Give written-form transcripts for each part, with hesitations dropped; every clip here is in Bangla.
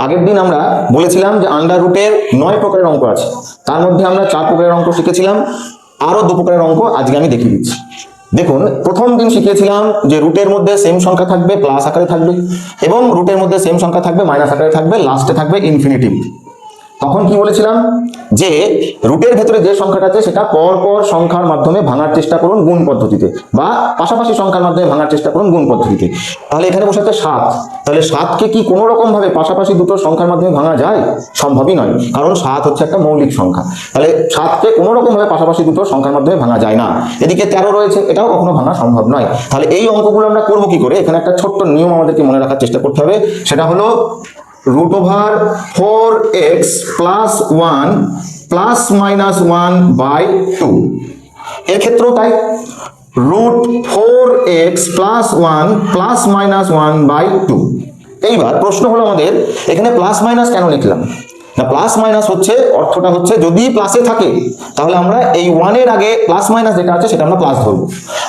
আগের দিন আমরা বলেছিলাম যে আন্ডার রুটের 9 প্রকারের অঙ্ক আছে, তার মধ্যে আমরা 4 প্রকারের অঙ্ক শিখেছিলাম, আরো 2 প্রকারের অঙ্ক আজকে আমি দেখিয়ে দিচ্ছি। দেখুন, প্রথম দিন শিখিয়েছিলাম যে রুটের মধ্যে সেম সংখ্যা থাকবে, প্লাস আকারে থাকবে, এবং রুটের মধ্যে সেম সংখ্যা থাকবে, মাইনাস আকারে থাকবে, লাস্টে থাকবে ইনফিনিটিভ। তখন কি বলেছিলাম যে রুটের ভেতরে যে সংখ্যাটা আছে সেটা পরপর সংখ্যার মাধ্যমে ভাঙার চেষ্টা করুন গুণ পদ্ধতিতে, বা পাশাপাশি সংখ্যার মাধ্যমে ভাঙার চেষ্টা করুন গুণ পদ্ধতিতে। তাহলে এখানে বসে আছে 7, তাহলে 7কে কি কোনো রকম ভাবে পাশাপাশি দুটো সংখ্যার মাধ্যমে ভাঙা যায়? সম্ভবই নয়, কারণ 7 হচ্ছে একটা মৌলিক সংখ্যা। তাহলে 7কে কোনো রকম ভাবে পাশাপাশি দুটো সংখ্যার মাধ্যমে ভাঙা যায় না। এদিকে 13 রয়েছে, এটাও কখনো ভাঙা সম্ভব নয়। তাহলে এই অঙ্কগুলো আমরা করবো কি করে? এখানে একটা ছোট্ট নিয়ম আমাদেরকে মনে রাখার চেষ্টা করতে হবে, সেটা হলো √4x plus 1 plus minus 1 by 2। এর ক্ষেত্রেও তাই, √4x plus 1 plus minus 1 by 2। এইবার প্রশ্ন হলো আমাদের এখানে প্লাস মাইনাস কেন লিখলাম না? প্লাস মাইনাস হচ্ছে, অর্থটা হচ্ছে যদি প্লাসে থাকে তাহলে আমরা এই 1 এর আগে প্লাস মাইনাস যেটা আছে সেটা আমরা প্লাস ধরবো,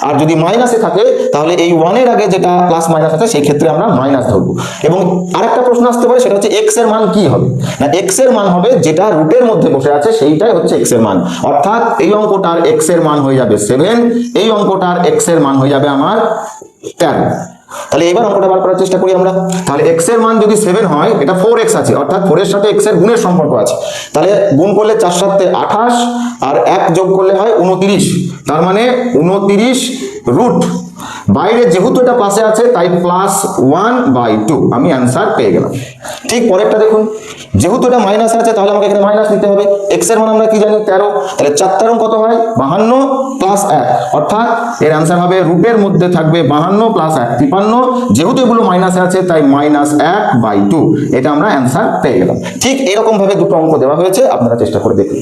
আর যদি মাইনাসে থাকে তাহলে এই 1 এর আগে যেটা প্লাস মাইনাস আছে সেই ক্ষেত্রে আমরা মাইনাস ধরবো। এবং আরেকটা প্রশ্ন আসতে পারে, সেটা হচ্ছে x এর মান কি হবে? না, x এর মান হবে যেটা রুটের মধ্যে বসে আছে সেইটাই হচ্ছে x এর মান। অর্থাৎ এই অঙ্কটার x এর মান হয়ে যাবে 7, এই অঙ্কটার x এর মান হয়ে যাবে আমার 13। তাহলে এবার অঙ্কটা বার করার চেষ্টা করি আমরা। তাহলে x এর মান যদি 7 হয়, এটা 4x আছে, অর্থাৎ 4 এর সাথে x এর গুণের সম্পর্ক আছে। তাহলে গুণ করলে 4 × 7 = 28, আর 1 যোগ করলে হয় 29। তার মানে 29 রুট, বাইরে যেহেতু এটা প্লাসে আছে তাই +1/2, আমি অ্যান্সার পেয়ে গেলাম। ঠিক পরেরটা দেখুন, যেহেতু এটা মাইনাস আছে তাহলে আমাকে এখানে মাইনাস নিতে হবে। x এর মান আমরা কি জানি 13, তাহলে 4 × 13 কত হয়? 52 + 1, অর্থাৎ এর অ্যান্সার হবে রুটের মধ্যে থাকবে 52 + 1 53। যেহেতু এগুলো মাইনাসে আছে তাই -1/2, এটা আমরা অ্যান্সার পেয়ে গেলাম। ঠিক এরকম ভাবে দুটো অঙ্ক দেওয়া হয়েছে, আপনারা চেষ্টা করে দেখুন।